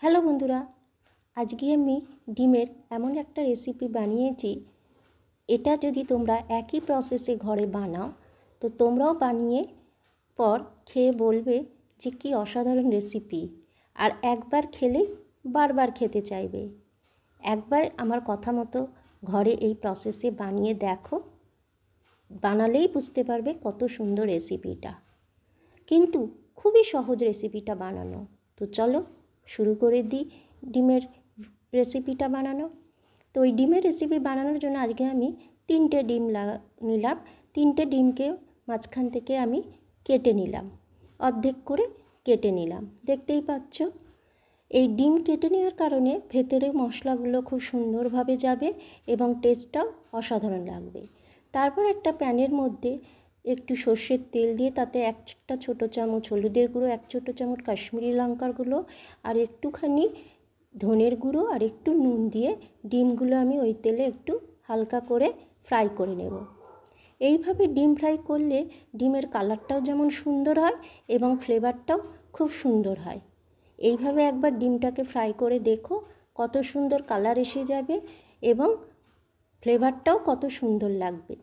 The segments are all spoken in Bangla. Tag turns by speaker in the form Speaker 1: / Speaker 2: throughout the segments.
Speaker 1: হ্যালো বন্ধুরা, আজকে আমি ডিমের এমন একটা রেসিপি বানিয়েছি। এটা যদি তোমরা একই প্রসেসে ঘরে বানাও তো তোমরাও বানিয়ে পর খেয়ে বলবে যে কি অসাধারণ রেসিপি, আর একবার খেলেই বারবার খেতে চাইবে। একবার আমার কথা মতো ঘরে এই প্রসেসে বানিয়ে দেখো, বানালেই বুঝতে পারবে কত সুন্দর রেসিপিটা। কিন্তু খুবই সহজ রেসিপিটা বানানো। তো চলো শুরু করে দিই ডিমের রেসিপিটা বানানো। তো ওই ডিমের রেসিপি বানানোর জন্য আজকে আমি 3টে ডিম নিলাম। 3টে ডিমকে মাঝখান থেকে আমি কেটে নিলাম, অর্ধেক করে কেটে নিলাম। দেখতেই পাচ্ছ, এই ডিম কেটে নেওয়ার কারণে ভেতরে মশলাগুলো খুব সুন্দরভাবে যাবে এবং টেস্টটাও অসাধারণ লাগবে। তারপর একটা প্যানের মধ্যে একটু সর্ষের তেল দিয়ে তাতে একটা ছোটো চামচ হলুদের গুঁড়ো, 1 ছোটো চামচ কাশ্মীরি লঙ্কার গুঁড়ো আর একটুখানি ধনের গুঁড়ো আর একটু নুন দিয়ে ডিমগুলো আমি ওই তেলে একটু হালকা করে ফ্রাই করে নেব। এইভাবে ডিম ফ্রাই করলে ডিমের কালারটাও যেমন সুন্দর হয় এবং ফ্লেভারটাও খুব সুন্দর হয়। এইভাবে একবার ডিমটাকে ফ্রাই করে দেখো, কত সুন্দর কালার এসে যাবে এবং ফ্লেভারটাও কত সুন্দর লাগবে।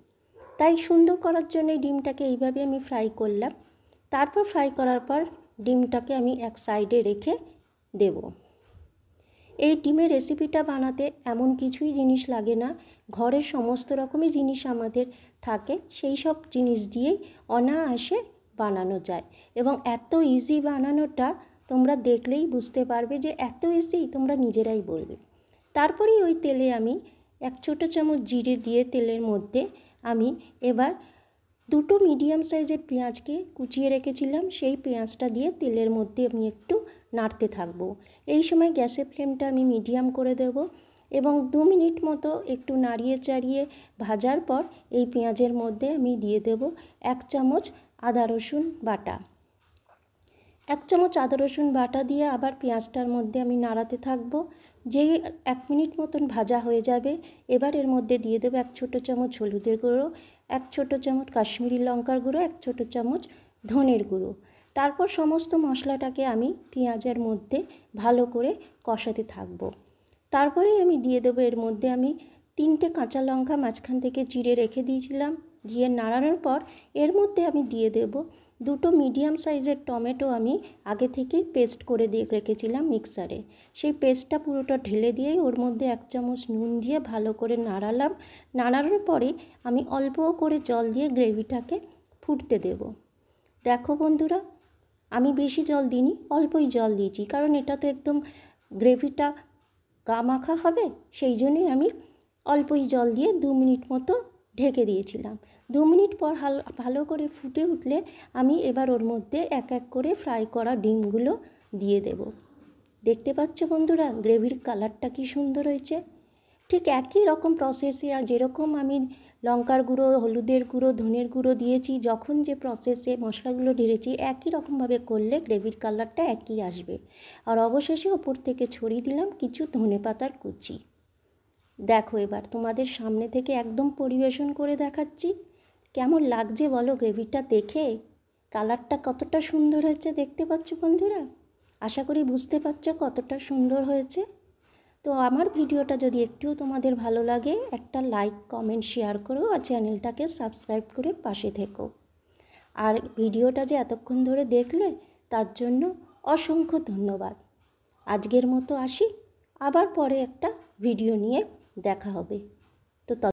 Speaker 1: তাই সুন্দর করার জন্য ডিমটাকে এইভাবে আমি ফ্রাই করলাম। তারপর ফ্রাই করার পর ডিমটাকে আমি এক সাইডে রেখে দেব। এই ডিমের রেসিপিটা বানাতে এমন কিছুই জিনিস লাগে না, ঘরের সমস্ত রকমই জিনিস আমাদের থাকে, সেই সব জিনিস দিয়েই অনায়াসে বানানো যায় এবং এত ইজি বানানোটা তোমরা দেখলেই বুঝতে পারবে যে এত ইজি, তোমরা নিজেরাই বলবে। তারপরেই ওই তেলে আমি 1 ছোটো চামচ জিরে দিয়ে তেলের মধ্যে আমি এবার 2টো মিডিয়াম সাইজের পেঁয়াজকে কুচিয়ে রেখেছিলাম, সেই পেঁয়াজটা দিয়ে তেলের মধ্যে আমি একটু নাড়তে থাকবো। এই সময় গ্যাসের ফ্লেমটা আমি মিডিয়াম করে দেব এবং 2 মিনিট মতো একটু নাড়িয়ে চাড়িয়ে ভাজার পর এই পেঁয়াজের মধ্যে আমি দিয়ে দেব 1 চামচ আদা রসুন বাটা। 1 চামচ আদা রসুন বাটা দিয়ে আবার পেঁয়াজটার মধ্যে আমি নাড়াতে থাকবো। যেই 1 মিনিট মতন ভাজা হয়ে যাবে, এবার এর মধ্যে দিয়ে দেবো 1 ছোটো চামচ হলুদের গুঁড়ো, 1 ছোটো চামচ কাশ্মীরি লঙ্কার গুঁড়ো, 1 ছোটো চামচ ধনের গুঁড়ো। তারপর সমস্ত মশলাটাকে আমি পেঁয়াজের মধ্যে ভালো করে কষাতে থাকবো। তারপরে আমি দিয়ে দেবো এর মধ্যে আমি 3টে কাঁচা লঙ্কা মাঝখান থেকে চিড়ে রেখে দিয়েছিলাম, দিয়ে নাড়ানোর পর এর মধ্যে আমি দিয়ে দেব 2টো মিডিয়াম সাইজের টমেটো আমি আগে থেকেই পেস্ট করে দিয়ে রেখেছিলাম মিক্সারে। সেই পেস্টটা পুরোটা ঢেলে দিয়েই ওর মধ্যে 1 চামচ নুন দিয়ে ভালো করে নাড়ালাম। নাড়ানোর পরে আমি অল্প করে জল দিয়ে গ্রেভিটাকে ফুটতে দেব। দেখো বন্ধুরা, আমি বেশি জল দিইনি, অল্পই জল দিয়েছি, কারণ এটা তো একদম গ্রেভিটা গা মাখা হবে, সেই জন্যই আমি অল্পই জল দিয়ে 2 মিনিট মতো ঢেকে দিয়েছিলাম। 2 মিনিট পর ভালো করে ফুটে উঠলে আমি এবার ওর মধ্যে এক এক করে ফ্রাই করা ডিমগুলো দিয়ে দেব। দেখতে পাচ্ছ বন্ধুরা, গ্রেভির কালারটা কি সুন্দর হয়েছে। ঠিক একই রকম প্রসেসে আর যেরকম আমি লঙ্কার গুঁড়ো, হলুদের গুঁড়ো, ধনের গুঁড়ো দিয়েছি, যখন যে প্রসেসে মশলাগুলো ঢেলেছি একই রকমভাবে করলে গ্রেভির কালারটা একই আসবে। আর অবশেষে ওপর থেকে ছড়িয়ে দিলাম কিছু ধনেপাতার কুচি। দেখো এবার তোমাদের সামনে থেকে একদম পরিবেশন করে দেখাচ্ছি, কেমন লাগছে বলো গ্রেভিটা দেখে, কালারটা কতটা সুন্দর হয়েছে দেখতে পাচ্ছ বন্ধুরা। আশা করি বুঝতে পারছো কতটা সুন্দর হয়েছে। তো আমার ভিডিওটা যদি একটুও তোমাদের ভালো লাগে, একটা লাইক, কমেন্ট, শেয়ার করো আর চ্যানেলটাকে সাবস্ক্রাইব করে পাশে থেকো। আর ভিডিওটা যে এতক্ষণ ধরে দেখলে তার জন্য অসংখ্য ধন্যবাদ। আজকের মতো আসি, আবার পরে একটা ভিডিও নিয়ে দেখা হবে। তো